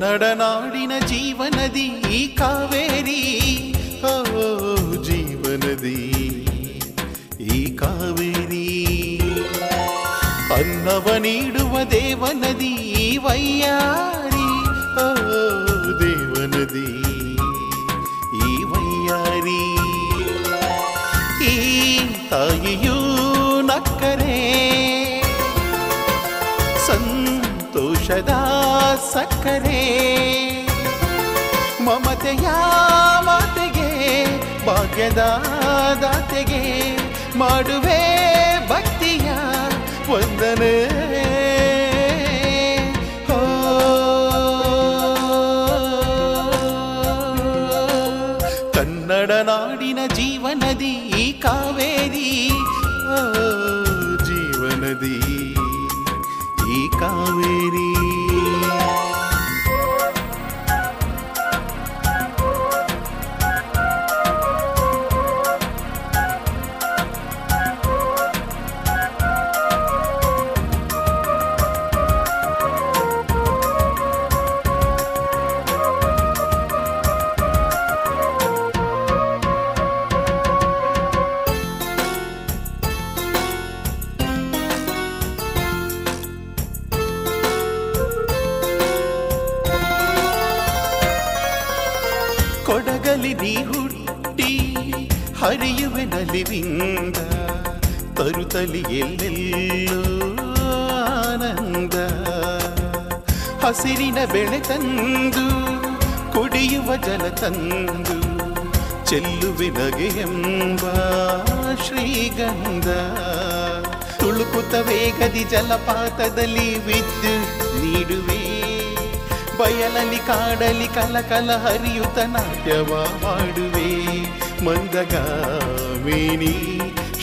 ಕನ್ನಡ ನಾಡಿನ ಜೀವನದಿ ಈ ಕಾವೇರಿ, ಓ ಜೀವನದಿ ಈ ಕಾವೇರಿ. ಅನ್ನವ ನೀಡುವ ದೇವನದಿ ಈ ವೈಯಾರಿ, ಓ ದೇವನದಿ ಈ ವೈಯಾರಿ. ಈ ತಾಯಿಯೂ ನಕ್ಕರೆ ಸಂತೋಷದ ಸಕ್ಕರೆ, ಮಮತೆಯ ಮಾತೆಗೆ ಭಾಗ್ಯದ ದಾತೆಗೆ ಮಾಡುವೆ ಭಕ್ತಿಯ ವಂದನೆ. ಕನ್ನಡ ನಾಡಿನ ಜೀವನದಿ ಈ ಕಾವೇರಿ, ಜೀವನದಿ ಈ ಕಾವೇರಿ. ಕೊಡಗಲಿ ನೀ ಹುಟ್ಟಿ ಹರಿಯುವೆ ನಲಿವಿಂದ, ತರುತ್ತಲಿ ಎಲ್ಲೆಲ್ಲೋ ಆನಂದ. ಹಸಿರಿನ ಬೆಳೆ ತಂದು ಕುಡಿಯುವ ಜಲ ತಂದು ಚೆಲ್ಲುವೆ ನಗೆಯೆಂಬ ಶ್ರೀಗಂಧ. ತುಳುಕುತ್ತ ವೇಗದಿ ಜಲಪಾತದಲ್ಲಿ ವಿದ್ಯುತ್ ನೀಡುವೆ, ಬಯಲಲ್ಲಿ ಕಾಡಲಿ ಕಲಕಲ ಹರಿಯುತ್ತ ನಾಟ್ಯವ ಮಾಡುವೆ. ಮಂದಗಾಮಿನಿ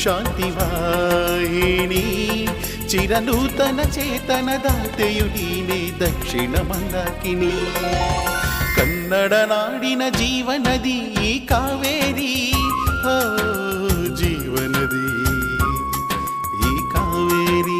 ಶಾಂತಿವಾಹಿನಿ ಚಿರನೂತನ ಚೇತನದಾತೆಯು ನೀನೇ ದಕ್ಷಿಣ ಮಂದಾಕಿನಿ. ಕನ್ನಡ ನಾಡಿನ ಜೀವನದಿ ಈ ಕಾವೇರಿ, ಜೀವನದಿ ಈ ಕಾವೇರಿ.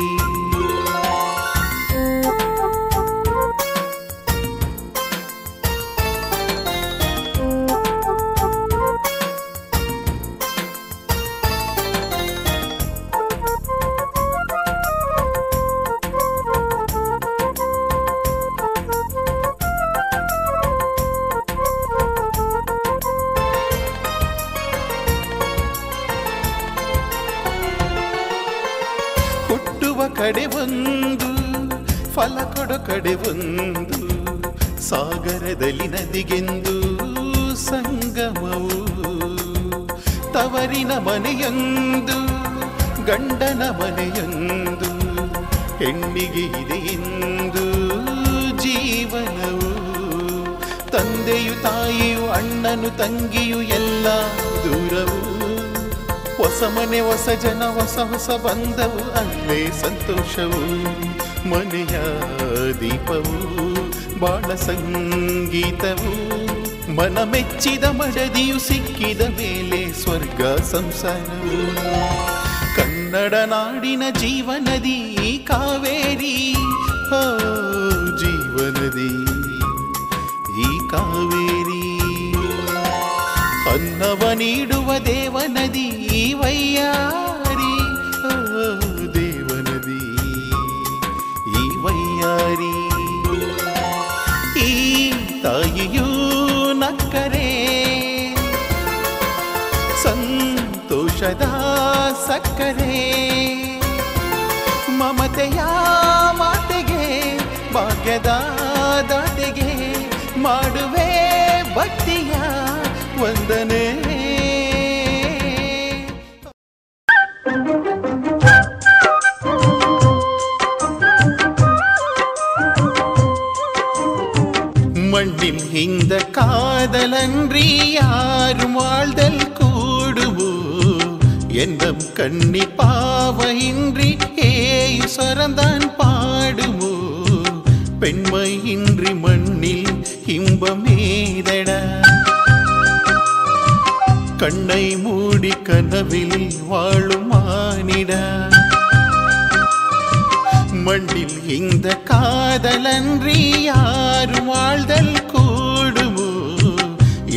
ಕಡೆ ಒಂದು ಫಲ ಕೊಡೋ ಕಡೆ ಒಂದು, ಸಾಗರದಲ್ಲಿ ನದಿಗೆಂದು ಸಂಗಮವು. ತವರಿನ ಮನೆಯೊಂದು ಗಂಡನ ಮನೆಯೊಂದು, ಹೆಣ್ಣಿಗೆ ಇದೆ ಎಂದು ಜೀವನವು. ತಂದೆಯು ತಾಯಿಯು ಅಣ್ಣನು ತಂಗಿಯು ಎಲ್ಲ ದೂರವು. ಹೊಸ ಮನೆ ಹೊಸ ಜನ ಹೊಸ ಹೊಸ ಬಂದವು, ಅಲ್ಲೇ ಸಂತೋಷವು. ಮನೆಯ ದೀಪವು ಬಾಳ ಸಂಗೀತವು, ಮನ ಮೆಚ್ಚಿದ ಮಡದಿಯು ಸಿಕ್ಕಿದ ಮೇಲೆ ಸ್ವರ್ಗ ಸಂಸಾರವು. ಕನ್ನಡ ನಾಡಿನ ಜೀವನದಿ ಈ ಕಾವೇರಿ, ಜೀವನದಿ ಈ ಕಾವೇರಿ. ಅನ್ನವ ನೀಡುವ ದೇವನದಿ ಈ ವೈಯಾರಿ, ದೇವನದಿ ಈ ವೈಯಾರಿ. ಈ ತಾಯಿಯೂ ನಕ್ಕರೆ ಸಂತೋಷದ ಸಕ್ಕರೆ, ಮಮತೆಯ ಮಾತೆಗೆ ಭಾಗ್ಯದ ದಾತೆಗೆ ಮಾಡುವೆ ಭಕ್ತಿಯ ವಂದನೆ. மண்ணின் இந்த காதலன்றி யாரும் வாழ்தல் கூடுவோ, என்னும் கண்ணி பாவையின்றி ஏயு சரந்தான் பாடுவோ. பெண்மையின்றி மண்ணில் இன்பமேதடா, கண்ணை மூடி கனவில் வாழும் மானிடா. மண்ணில் இந்த காதலன்றி யாரும் வாழ்தல் கூடுமோ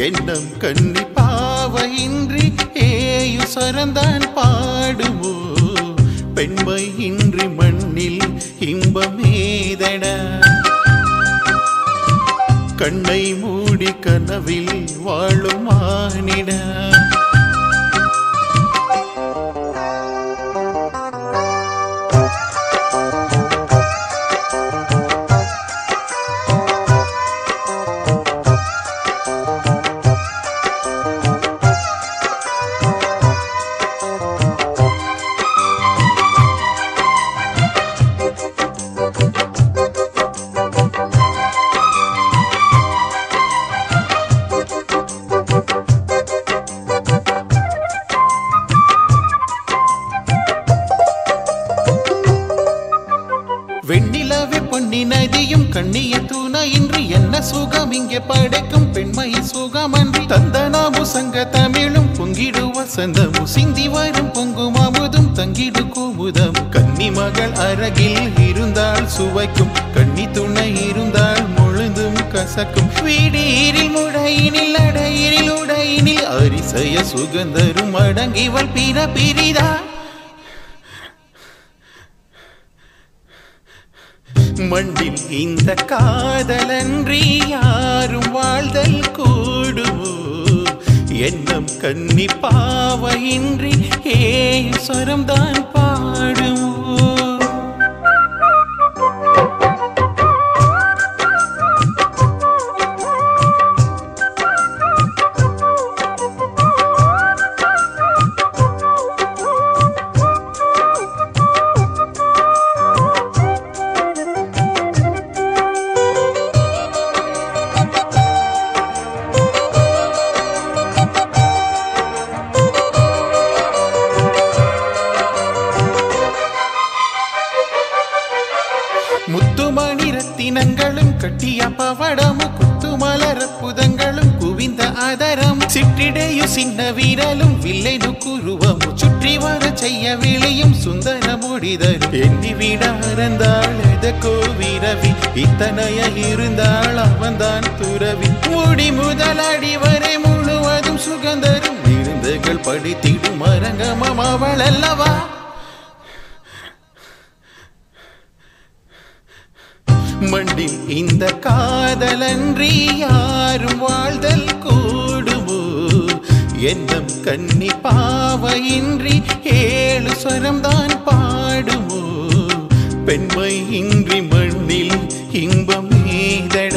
எண்ணம் கண்ணி பாவையின்றி ஏயு சரந்தான் பாடுமோ பெண்மை இன்றி மண்ணில் இன்பமேதட கண்ணை மூடி கனவில் வாழும் மானிட வெண்ணிலவே பொன்னி நதியும் கண்ணிய தூண இன்று என்ன சுகம் இங்கே படைக்கும் பெண்மை சுகமன்றி தந்தனாமு சங்க தமிழும் பொங்கிடு வசந்தமு சிந்தி வரும் பொங்கும் அமுதும் தங்கிடு கோமுதம் கன்னி மகள் அருகில் இருந்தால் சுவைக்கும் கண்ணி துணை இருந்தால் முழுதும் கசக்கும் வீடீரில் முடையினில் அடையினில் உடையினில் அரிசய சுகந்தரும் அடங்கிவள் பிற பிரிதா மண்ணில் இந்த காதலன்றி யாரும் வாழ்தல் கூடுமோ எண்ணம் கன்னி பாவையின்றி ஏன் ஸ்வரம்தான் பாடுமோ முத்துமணி ரத்தினங்களும் கட்டிய பவடமும் குத்துமலர புதங்களும் குவிந்த ஆதரம் சிற்றிடையு சின்ன வீரலும் வில்லைனு குருவமு சுற்றி வர செய்ய விளையும் சுந்தர முடிதரும் எண்ணி விட அறந்தாள் எதற்கோ விரவி இத்தனைய இருந்தாள் அவன்தான் துறவி முடி முதல் அடி வரை முழுவதும் சுகந்தரும் விருந்துகள் படித்திடும் அரங்கமம் அவள் அல்லவா மண்ணில் இந்த காதலன்றி யாரும் வாழ்தல் கூடுமோ எண்ணம் கன்னி பாவையின்றி ஏழு ஸ்வரம்தான் பாடுமோ பெண்மை இன்றி மண்ணில் இன்பமேதட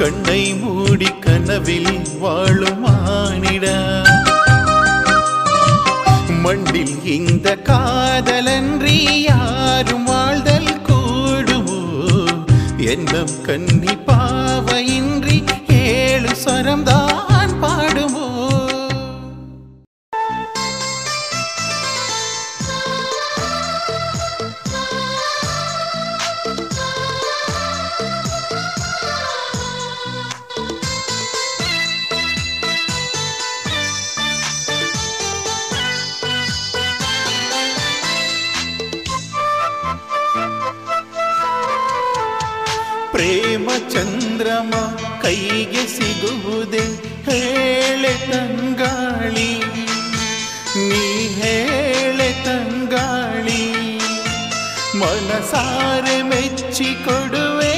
கண்ணை மூடி கனவில் வாழும் மானிட மண்ணில் இந்த காதலன்றி யாரும் வாழ்தல் கூடுமோ எண்ணம் கன்னி பாவையின்றி ஏழு ஸ்வரம்தான் பாடுமோ ಪ್ರೇಮ ಚಂದ್ರಮ ಕೈಗೆ ಸಿಗುವುದೇ ಹೇಳೆ ತಂಗಾಳಿ ನೀ ಹೇಳೆ ತಂಗಾಳಿ ಮನಸಾರೆ ಮೆಚ್ಚಿಕೊಡುವೆ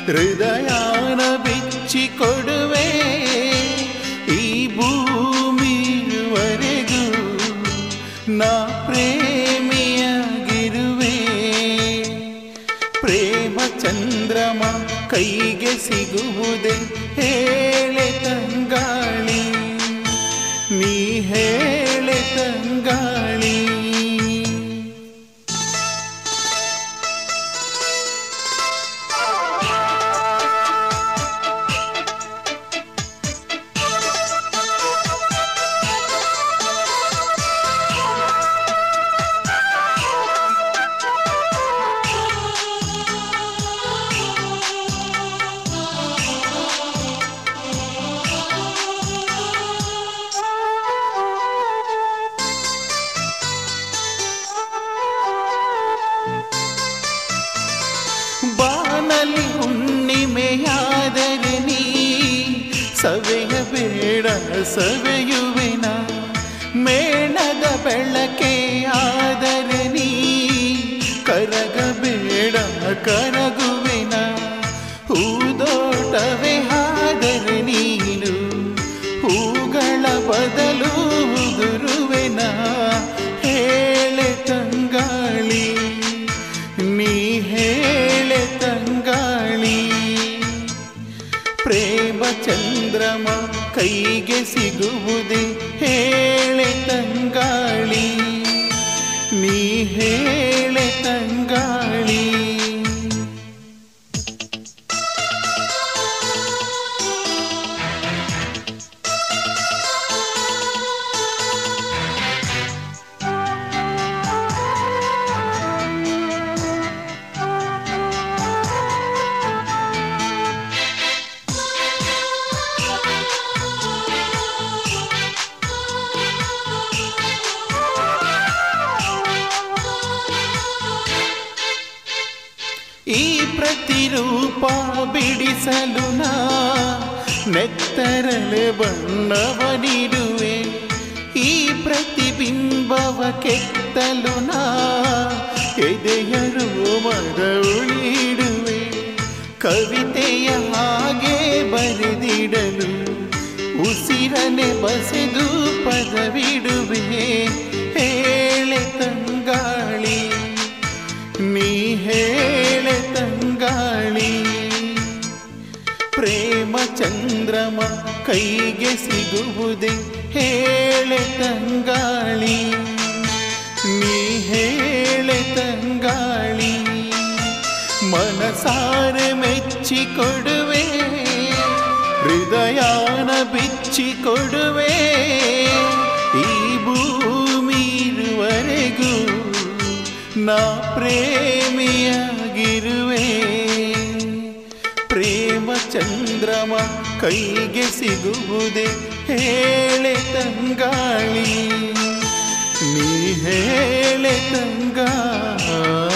ಹೃದಯಾನ ಬಿಚ್ಚಿಕೊಡುವೆ ಈ ಭೂಮಿವರೆಗೂ ನಾ ಪ್ರೇಮಿಯಾಗಿರುವೆ ಪ್ರೇಮ ಚಂದ್ರಮ ಕೈಗೆ ಸಿಗುವುದೇ ಹೇಳೆ ತಂಗಾಳಿ ನೀ ಹೇಳೆ ತಂಗಾಳಿ ಸವೆಯಬೇಡ ಸವೆಯುವೆನ ಮೇಣದ ಬೆಳಕೆ ಆದರೆ ನೀ ಕರಗಬೇಡ ಕರಗುವೆನ ಹೂದೋಟವೇ ಆದರೆ ನೀನು ಹೂಗಳ ಬದಲು ಉದುರುವೆನ ಹೇಳೆ ತಂಗಾಳಿ ನೀ ಹೇಳೆ ತಂಗಾಳಿ ಪ್ರೇಮ ಚಂದ್ರಮ ಕೈಗೆ ಸಿಗುವುದೇ ಹೇಳೆ ತಂಗಾಳಿ ನೀ ಹೇಳೆ ತಂಗಾಳಿ ಈ ಪ್ರತಿರೂಪ ಬಿಡಿಸಲು ನಾ ನೆತ್ತರಲೆ ಬಣ್ಣವ ನೀಡುವೆ ಈ ಪ್ರತಿಬಿಂಬವ ಕೆತ್ತಲು ನಾ ಎದೆಯ ರೋಮದ ಉಳಿಡುವೆ ಕವಿತೆಯ ಹಾಗೆ ಬರೆದಿಡಲು ಉಸಿರನೆ ಬಸೆದು ಪದವಿಡುವೆ ಹೇಳೆ ತಂಗಾಳಿ ನೀ ಹೇಳೆ ತಂಗಾಳಿ ಪ್ರೇಮ ಚಂದ್ರಮ ಕೈಗೆ ಸಿಗುವುದೇ ಹೇಳೆ ತಂಗಾಳಿ ನೀ ಹೇಳೆ ತಂಗಾಳಿ ಮನಸಾರೆ ಮೆಚ್ಚಿಕೊಡುವೆ ಹೃದಯಾನ ಬಿಚ್ಚಿಕೊಡುವೆ ಈ ಭೂಮಿ ಇರುವರೆಗೂ ನಾ ಪ್ರೇಮಿಯಾಗಿರುವೆ ಪ್ರೇಮ ಚಂದ್ರಮ ಕೈಗೆ ಸಿಗುವುದೇ ಹೇಳೆ ತಂಗಾಳಿ ನೀ ಹೇಳೆ ತಂಗಾಳಿ